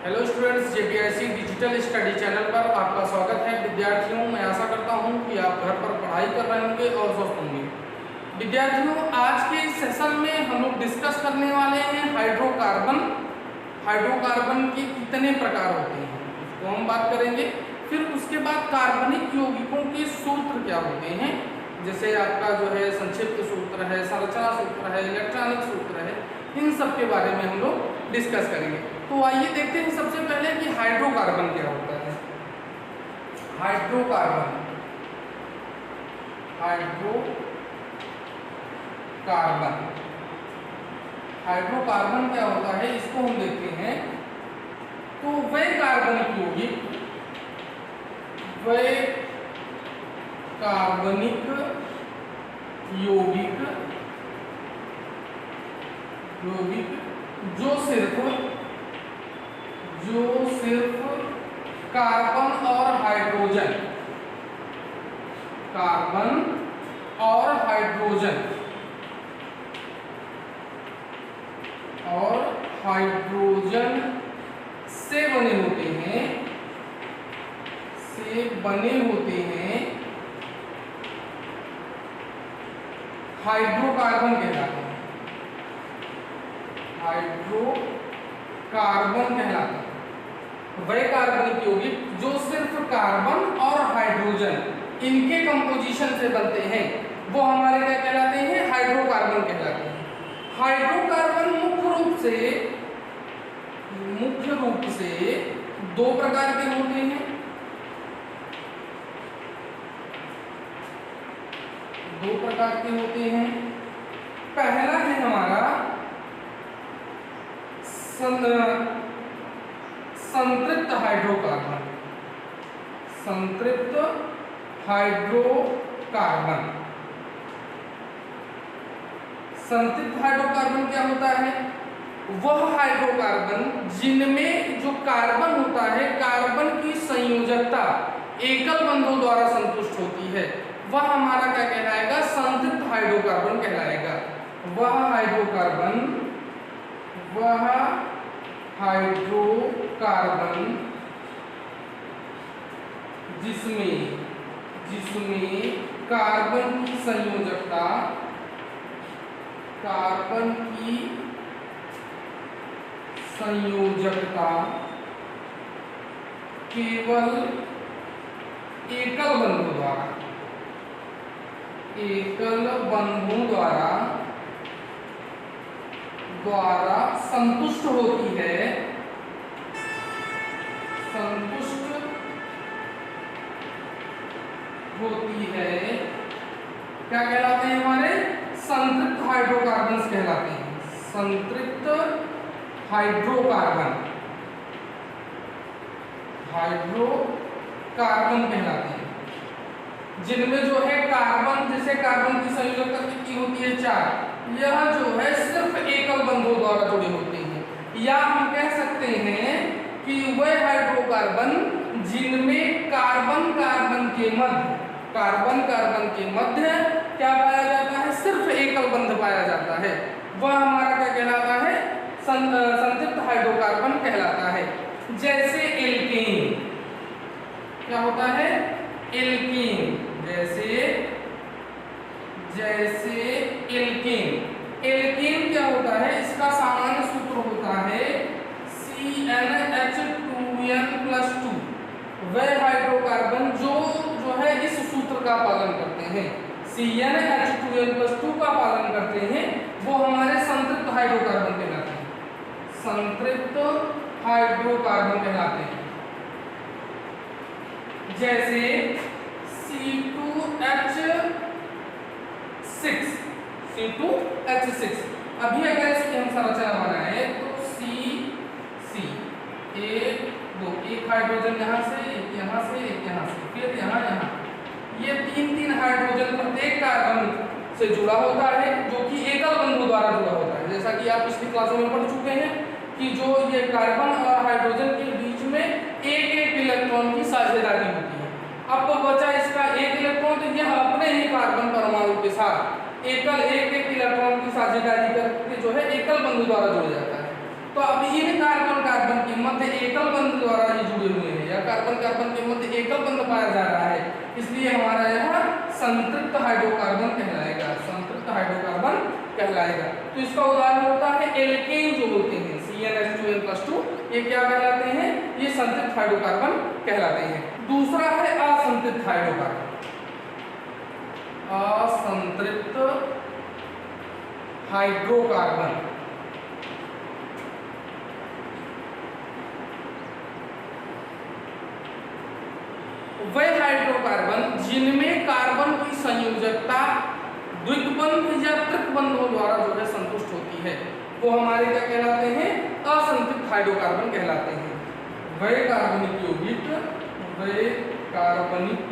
Hello students, JPSC digital study channel पर आपका स्वागत है। विद्यार्थियों, मैं आशा करता हूं कि आप घर पर पढ़ाई कर रहे होंगे और स्वस्थ होंगे। विद्यार्थियों, आज के इस सेशन में हम लोग डिस्कस करने वाले हैं हाइड्रोकार्बन। हाइड्रोकार्बन के कितने प्रकार होते हैं उसको हम बात करेंगे। फिर उसके बाद कार्बनिक यौगिकों के सूत्र क्या होते हैं, जैसे आपका जो है संक्षिप्त सूत्र है, संरचना सूत्र है, इलेक्ट्रॉनिक सूत्र है, इन सब के बारे में हम लोग डिस्कस करेंगे। तो आइए देखते हैं सबसे पहले कि हाइड्रोकार्बन क्या होता है। हाइड्रोकार्बन हाइड्रोकार्बन क्या होता है, इसको हम देखते हैं। तो वे कार्बनिक यौगिक जो सिर्फ कार्बन और हाइड्रोजन से बने होते हैं हाइड्रोकार्बन कहलाते हैं। वह कार्बनिक यौगिक जो सिर्फ कार्बन और हाइड्रोजन इनके कंपोजिशन से बनते हैं वो हमारे क्या कहलाते हैं, हाइड्रोकार्बन कहलाते हैं। हाइड्रोकार्बन मुख्य रूप से दो प्रकार के होते हैं। पहला है हमारा संतृप्त हाइड्रोकार्बन। संतृप्त हाइड्रोकार्बन क्या होता है? वह हाइड्रोकार्बन जिनमें जो कार्बन होता है, कार्बन की संयोजकता एकल बंधों द्वारा संतुष्ट होती है, वह हमारा क्या कहलाएगा, संतृप्त हाइड्रोकार्बन कहलाएगा। वह हाइड्रोकार्बन जिसमें कार्बन की संयोजकता केवल एकल बंधों द्वारा संतुष्ट होती है, क्या कहलाते हैं हमारे? संतृप्त हाइड्रोकार्बन कहलाते हैं। संतृप्त हाइड्रोकार्बन कहलाते हैं, जिनमें जो है कार्बन, जैसे कार्बन की संयोजकता कितनी होती है, 4। यह जो है सिर्फ एकल बंधों द्वारा जुड़े होते हैं। या हम कह सकते हैं कि वह हाइड्रोकार्बन जिनमें कार्बन कार्बन के मध्य क्या पाया जाता है, सिर्फ एकल बंध पाया जाता है, वह हमारा क्या कहलाता है, संतृप्त हाइड्रोकार्बन कहलाता है। जैसे एल्केन क्या होता है, एल्केन जैसे एल्केन क्या होता है, इसका सामान्य सूत्र होता है CnH2n+2। वह हाइड्रोकार्बन जो है इस सूत्र का पालन करते हैं, CnH2n+2 का पालन करते हैं, वो हमारे संतृप्त हाइड्रोकार्बन कहलाते हैं। जैसे C2H6। अभी अगर इसकी हम संरचना बनाए तो एक हाइड्रोजन यहाँ से, एक यहाँ से, फिर यहाँ, ये तीन हाइड्रोजन प्रत्येक कार्बन से जुड़ा होता है, जो कि एकल बंधु द्वारा जुड़ा होता है। जैसा कि आप पिछली क्लासों में पढ़ चुके हैं कि जो ये कार्बन और हाइड्रोजन के बीच में एक इलेक्ट्रॉन की साझेदारी होती है। अब तो बचा इसका एक इलेक्ट्रॉन, तो यह अपने ही कार्बन परमाणु के साथ एक इलेक्ट्रॉन की साझेदारी करके जो है एकल बंधु द्वारा जुड़ जाता है। तो अब इन कार्बन के मध्य एकल कार्बन कार्बन के मध्य एकल बंध पाया जा रहा है, इसलिए हमारा यह संतृप्त हाइड्रोकार्बन कहलाएगा, संतृप्त हाइड्रोकार्बन कहलाएगा। तो इसका उदाहरण होता है एल्केन जो होते हैं CnH2n+2, ये क्या कहलाते हैं, ये संतृप्त हाइड्रोकार्बन कहलाते हैं। दूसरा है असंतृप्त हाइड्रोकार्बन, असंतृप्त हाइड्रोकार्बन। वे हाइड्रोकार्बन जिनमें कार्बन की संयोजकता द्विबंध या त्रिबंधों द्वारा जो है संतुष्ट होती है, वो हमारे क्या कहलाते हैं, असंतृप्त हाइड्रोकार्बन कहलाते हैं। वे कार्बनिक यौगिक, वे कार्बनिक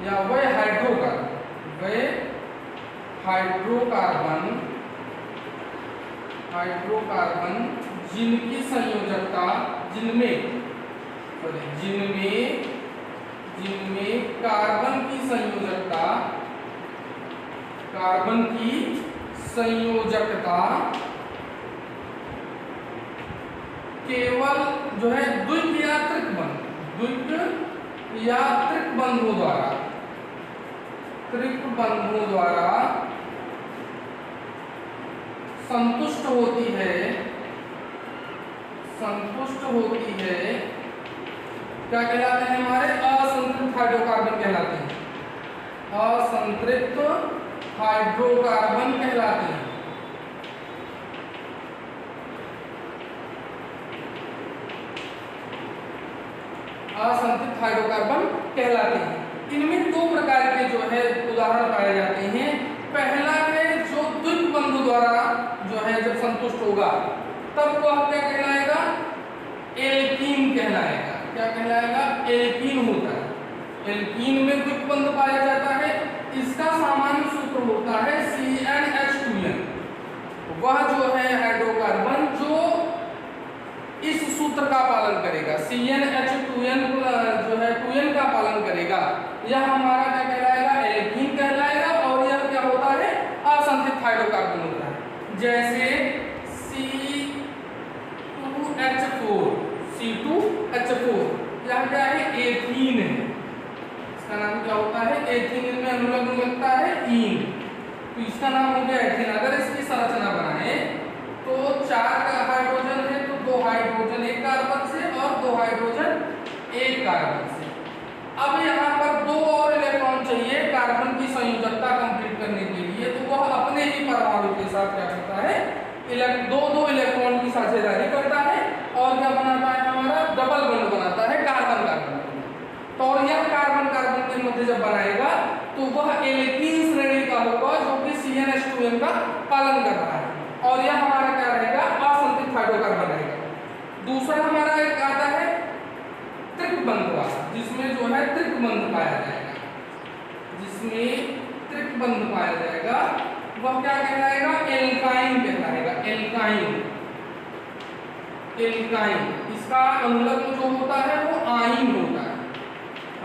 या वे हाइड्रोकार्बन, वे हाइड्रोकार्बन, हाइड्रोकार्बन जिनकी संयोजकता, जिनमें कार्बन की संयोजकता, कार्बन की संयोजकता केवल जो है द्विब या त्रिबंध, द्विब या त्रिबंधों द्वारा, त्रिबंधों द्वारा संतुष्ट होती है, संतुष्ट होती है, क्या कहलाते हैं, हमारे असंतृप्त हाइड्रोकार्बन कहलाते हैं, असंतृप्त हाइड्रोकार्बन कहलाते हैं। असंतृप्त हाइड्रोकार्बन कहलाते हैं। इनमें दो प्रकार के जो है उदाहरण पाए जाते हैं। पहला है जो द्विबंधु द्वारा जो है जब संतुष्ट होगा तब वह क्या कहलाएगा, एल्कीन कहलाएगा। क्या कहलाएगा, एल्कीन होता है। एल्कीन में द्विबंध पाया जाता है, इसका सामान्य सूत्र होता है CnH2n। वह जो है हाइड्रोकार्बन जो इस सूत्र का पालन करेगा, CnH2n जो है 2n का पालन करेगा, यह हमारा क्या कहलाएगा, एल्कीन कहलाएगा। और यह क्या होता है, असंतृप्त हाइड्रोकार्बन होता है। जैसे C2H4, यह क्या है, एथीन है, इसका नाम क्या होता है, एथीन। इनमें अनुलग्न लगता है ईन, तो इसका नाम हो गया एथीन। अगर इसकी संरचना बनाए तो 4 हाइड्रोजन है, तो 2 हाइड्रोजन एक कार्बन से और 2 हाइड्रोजन एक कार्बन से। अब यहाँ पर 2 और इलेक्ट्रॉन चाहिए कार्बन की संयोजकता कंप्लीट करने के लिए, तो वह अपने ही परमाणु के साथ क्या करता है, दो इलेक्ट्रॉन की साझेदारी करता है और क्या बनाता है, हमारा डबल बॉन्ड बनाता है कार्बन कार्बन। तो और यह कार्बन कार्बन के मध्य जब बनाएगा तो वह एल्कीन श्रेणी का होगा जो कि CnH2n का पालन कर रहा है, और यह हमारा क्या रहेगा, असंतृप्त हाइड्रोकार्बन रहेगा। दूसरा हमारा एक आता है त्रिबंध वाला, जिसमें जो है त्रिबंध पाया जाएगा, जिसमें त्रिबंध पाया जाएगा, वह क्या कहलाएगा, एल्काइन कहलाएगा, एल्काइन। एल्काइन इसका अनुलग्न जो होता है वो आइन होता है,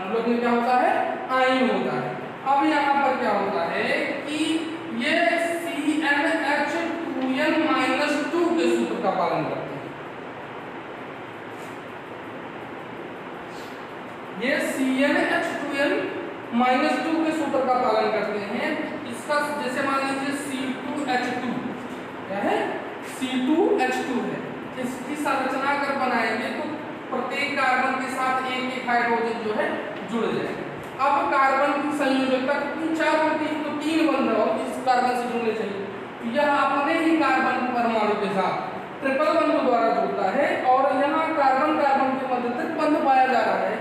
अनुलग्न क्या होता है, आइन होता है। अब यहाँ पर क्या होता है कि ये CnH2n-2 के सूत्र का पालन करते हैं, ये CnH2n-2 के सूत्र का पालन करते हैं। इसका जैसे मान लीजिए C2H2 क्या है, C2H2 है, इसकी संरचना अगर बनाएंगे तो प्रत्येक कार्बन के साथ एक एक हाइड्रोजन जो है जुड़ जाएगा। अब कार्बन की संयोजकता कितनी, 4 होती है, तो 3 बंध और इस कार्बन से जुड़ने चाहिए। यह अपने ही कार्बन परमाणु के साथ ट्रिपल बंध द्वारा जुड़ता है, और यहाँ कार्बन कार्बन के मध्य त्रिबंध पाया जा रहा है,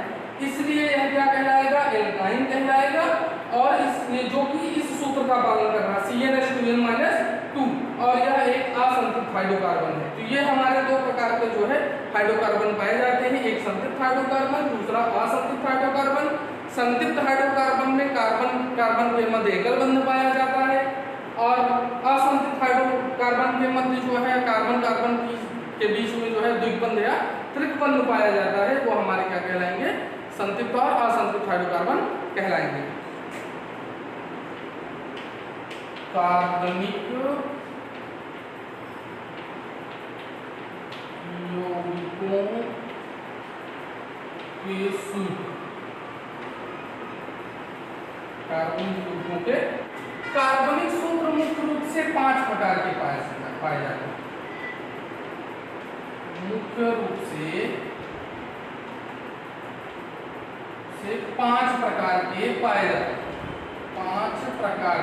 इसलिए यह क्या कहलाएगा, एल्काइन कहलाएगा। और इसलिए जो कि इस सूत्र का पालन कर रहा है CnH2n-2, और यह एक असंतृप्त हाइड्रोकार्बन है। तो ये हमारे 2 प्रकार के जो है हाइड्रोकार्बन पाए जाते हैं, एक संतृप्त हाइड्रोकार्बन, दूसरा असंतृप्त हाइड्रोकार्बन। संतृप्त हाइड्रोकार्बन में कार्बन कार्बन के मध्य एकल बंध पाया जाता है, और असंतृप्त हाइड्रोकार्बन के मध्य जो है कार्बन कार्बन के बीच में जो है द्विबंध या त्रिबंध पाया जाता है, वो हमारे क्या कहलाएंगे, संतृप्त और असंतृप्त हाइड्रोकार्बन कहलाएंगे। कार्बनिक यौगिकों के सूत्र, कार्बनिक सूत्रों के कार्बनिक सूत्र मुख्य रूप से 5 प्रकार के पाए जाते हैं। मुख्य रूप से 5 प्रकार के पाए जाते हैं। 5 प्रकार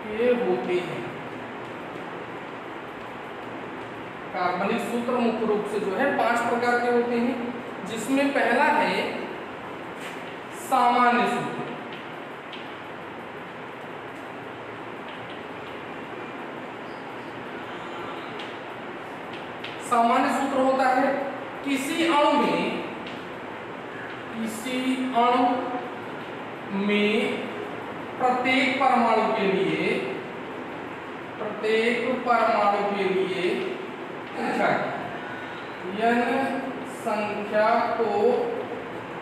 के होते हैं कार्बनिक सूत्र। मुख्य रूप से जो है 5 प्रकार के होते हैं, जिसमें पहला है सामान्य सूत्र। सामान्य सूत्र होता है किसी अणु में प्रत्येक परमाणु के लिए n संख्या को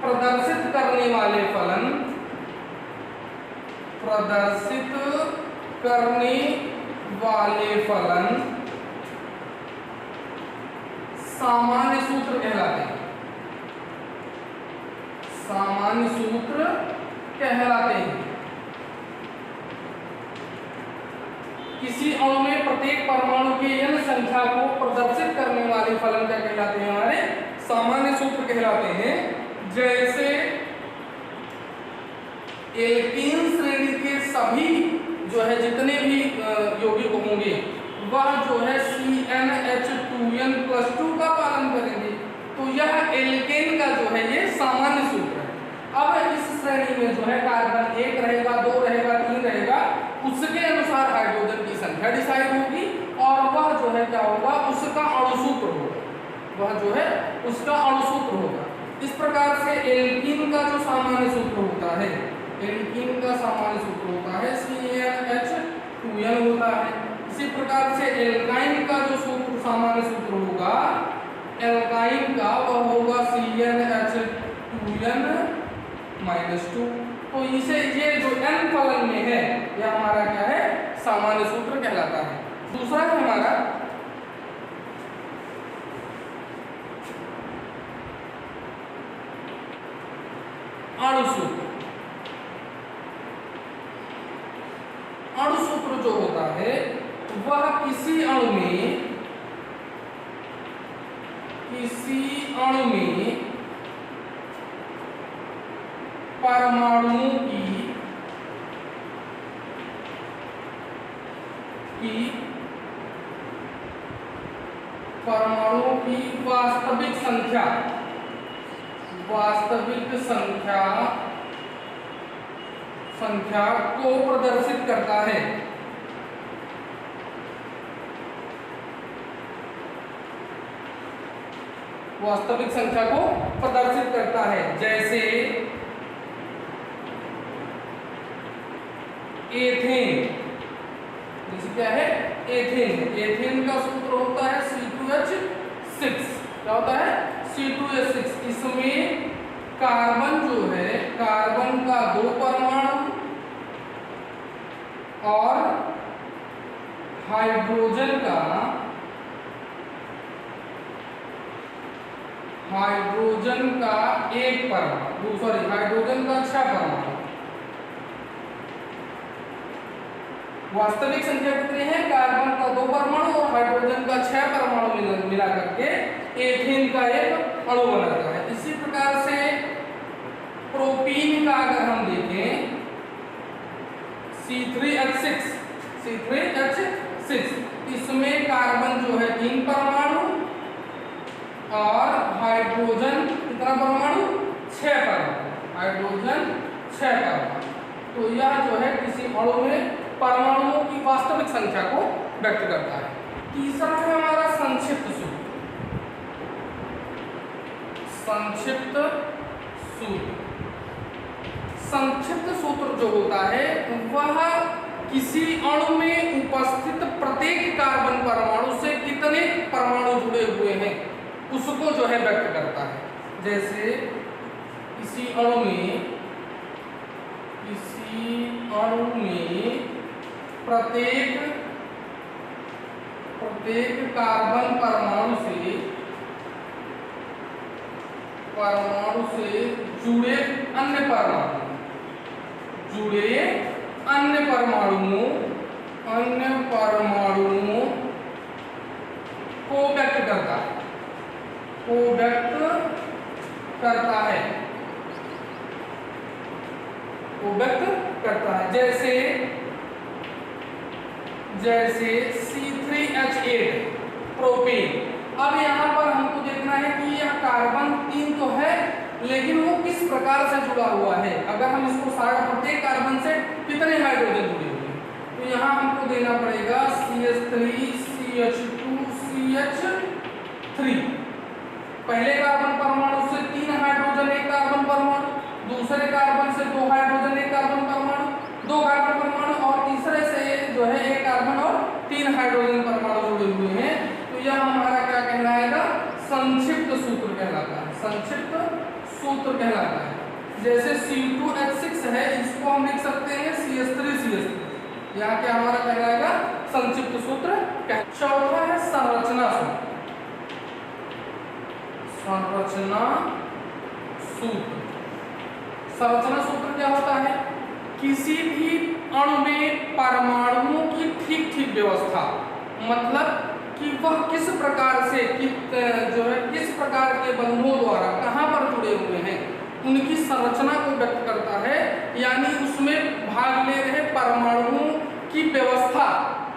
प्रदर्शित करने वाले फलन सामान्य सूत्र कहलाते हैं। सामान्य सूत्र कहलाते हैं। किसी अणु में प्रत्येक परमाणु के n संख्या को प्रदर्शित करने वाले फलन क्या कहलाते हैं? हमारे सामान्य सूत्र कहलाते हैं। जैसे एल्कीन श्रेणी के सभी जो है जितने भी यौगिक होंगे वह जो है CnH2n+2 का पालन करेंगे। तो यह एल्केन का जो है ये सामान्य सूत्र है। अब इस श्रेणी में जो है कार्बन 1 रहेगा, 2 रहेगा, 3 रहेगा, उसके अनुसार हाइड्रोजन की संख्या डिसाइड होगी और वह जो है क्या होगा, उसका अणुसूत्र होगा। वह जो है उसका अणुसूत्र होगा। इस प्रकार से एल्कीन का जो सामान्य सूत्र होता है, एल्कीन का सामान्य सूत्र होता है CnH2n होता है। इसी प्रकार से एल्काइन का जो सूत्र सामान्य सूत्र होगा, एल्काइन का वह होगा CnH2n-2। तो इसे ये जो n फलन में है यह हमारा क्या है, सामान्य सूत्र कहलाता है। दूसरा है हमारा अणुसूत्र। अणुसूत्र जो होता है वह किसी अणु में परमाणुओं की वास्तविक संख्या को प्रदर्शित करता है। वास्तविक संख्या को प्रदर्शित करता है। जैसे एथेन, जैसे क्या है एथेन। एथेन का सूत्र होता है C2H6। क्या होता है? C2H6। इसमें कार्बन जो है, कार्बन का 2 परमाणु और हाइड्रोजन का 1 परमाणु, सॉरी हाइड्रोजन का 6 परमाणु। वास्तविक संख्या कितनी है? कार्बन का 2 परमाणु और हाइड्रोजन का 6 परमाणु मिला करके एथेन का एक अणु बनाता है। इसी प्रकार से प्रोपीन का अगर हम देखें C3H6, इसमें कार्बन जो है 3 परमाणु और हाइड्रोजन कितना परमाणु? 6 परमाणु। हाइड्रोजन 6 परमाणु। तो यह जो है किसी अणु में परमाणुओं की वास्तविक संख्या को व्यक्त करता है। तीसरा है हमारा संक्षिप्त सूत्र। संक्षिप्त सूत्र जो होता है वह किसी अणु में उपस्थित प्रत्येक कार्बन परमाणु से कितने परमाणु जुड़े हुए हैं उसको जो है व्यक्त करता है। जैसे किसी अणु प्रत्येक प्रत्येक कार्बन परमाणु से जुड़े अन्य परमाणुओं को व्यक्त करता है, जैसे C3H8 प्रोपेन। अब यहाँ पर हमको देखना है कि यह कार्बन 3 तो है, लेकिन वो किस प्रकार से जुड़ा हुआ है। अगर हम इसको सारा प्रत्येक कार्बन से कितने हाइड्रोजन जुड़े हुए हैं, तो यहाँ हमको देना पड़ेगा CH3 CH2 CH3। पहले कार्बन परमाणु से 3 हाइड्रोजन 1 कार्बन परमाणु, दूसरे कार्बन से 2 हाइड्रोजन 1 कार्बन परमाणु, 2 कार्बन परमाणु, और तीसरे से जो है 1 कार्बन और 3 हाइड्रोजन परमाणु जुड़े हुए हैं। तो यह हमारा क्या कहलाएगा? संक्षिप्त सूत्र कहलाता है। जैसे C2H6 है, इसको हम लिख सकते हैं CH3CH3। यहाँ क्या हमारा कहलाएगा? संक्षिप्त सूत्र। चौथा है संरचना सूत्र क्या होता है? किसी भी अणु में परमाणुओं की ठीक व्यवस्था, मतलब कि वह किस प्रकार से किस प्रकार के बंधों द्वारा कहाँ पर जुड़े हुए हैं, उनकी संरचना को व्यक्त करता है। यानी उसमें भाग ले रहे परमाणुओं की व्यवस्था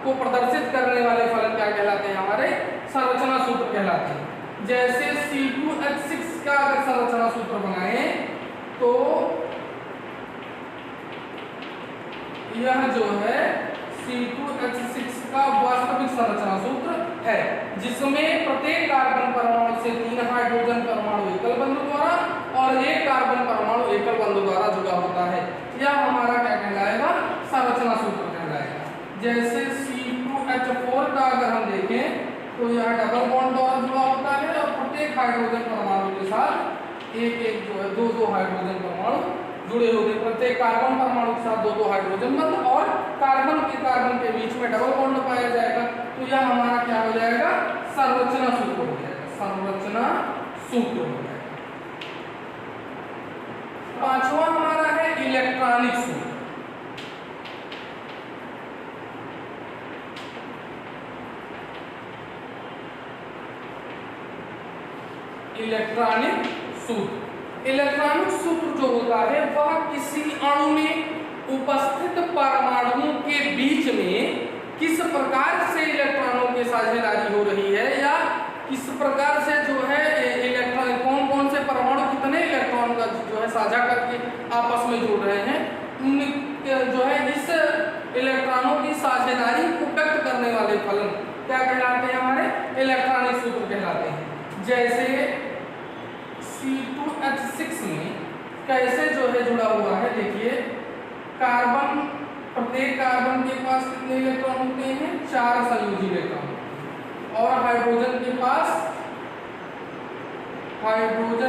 को प्रदर्शित करने वाले फलन क्या कहलाते हैं? हमारे संरचना सूत्र कहलाते हैं। जैसे C2H6 का अगर संरचना सूत्र बनाए तो यह जो है C2H6 का वास्तविक संरचना सूत्र है, जिसमें प्रत्येक कार्बन परमाणु से 3 हाइड्रोजन परमाणु एकल बंधु द्वारा और 1 कार्बन परमाणु एकल बंधु द्वारा जुड़ा होता है। यह हमारा क्या कहलाएगा? संरचना सूत्र कहलाएगा। जैसे C2H4 का अगर हम देखें तो यह डबल बॉन्ड द्वारा जुड़ा होता है और प्रत्येक हाइड्रोजन परमाणु के साथ एक जो है 2 हाइड्रोजन परमाणु जुड़े होंगे। प्रत्येक कार्बन परमाणु के साथ 2 हाइड्रोजन बंध और कार्बन के बीच में डबल बॉन्ड पाया जाएगा। तो यह हमारा क्या हो जाएगा? संरचना सूत्र हो जाएगा। पांचवा हमारा है इलेक्ट्रॉनिक सूत्र। इलेक्ट्रॉनिक सूत्र जो होता है वह किसी अणु में उपस्थित परमाणुओं के बीच में किस प्रकार से इलेक्ट्रॉनों की साझेदारी हो रही है, या किस प्रकार से जो है इलेक्ट्रॉन कौन से परमाणु कितने इलेक्ट्रॉन का जो है साझा करके आपस में जुड़ रहे हैं, जो है इस इलेक्ट्रॉनों की साझेदारी को व्यक्त करने वाले फलन क्या कहलाते हैं? हमारे इलेक्ट्रॉनिक सूत्र कहलाते हैं। जैसे C2H6 में कैसे जो है जुड़ा हुआ है, देखिए प्रत्येक कार्बन के पास कितने इलेक्ट्रॉन होते हैं? 4 संयोजी इलेक्ट्रॉन, और हाइड्रोजन के पास 1 होते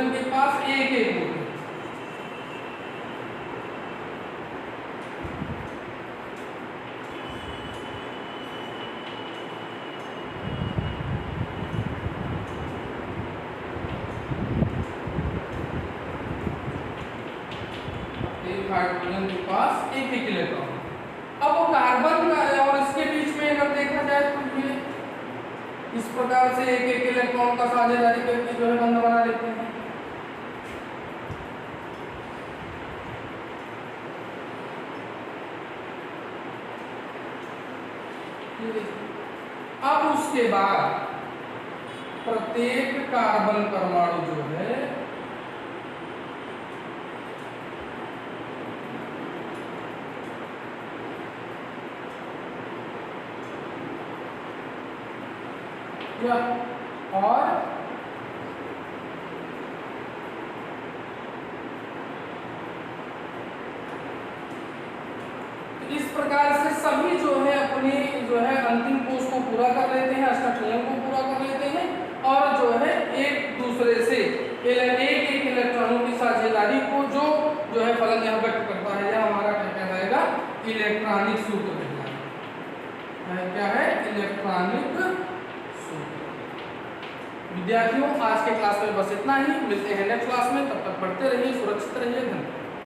हैं। हाइड्रोजन के पास 1 इलेक्ट्रॉन। अब वो कार्बन का और इसके बीच में अगर देखा जाए तो ये इस प्रकार से 1 इलेक्ट्रॉन का साझेदारी करके जो है बंध बना लेते हैं। अब उसके बाद प्रत्येक कार्बन परमाणु जो है और इस प्रकार से सभी जो है अपनी जो है अंतिम कोष को पूरा कर लेते हैं, अष्टक नियम को पूरा कर लेते हैं, और जो है एक दूसरे से एक इलेक्ट्रॉनों की साझेदारी को जो है फलन यह व्यक्त करता है। यह हमारा क्या कहलाएगा? इलेक्ट्रॉनिक सूत्र कहलाएगा। क्या है? इलेक्ट्रॉनिक विद्यार्थियों आज के क्लास में बस इतना ही, मिलते हैं नेक्स्ट क्लास में, तब तक पढ़ते रहिए, सुरक्षित रहिए, धन्यवाद।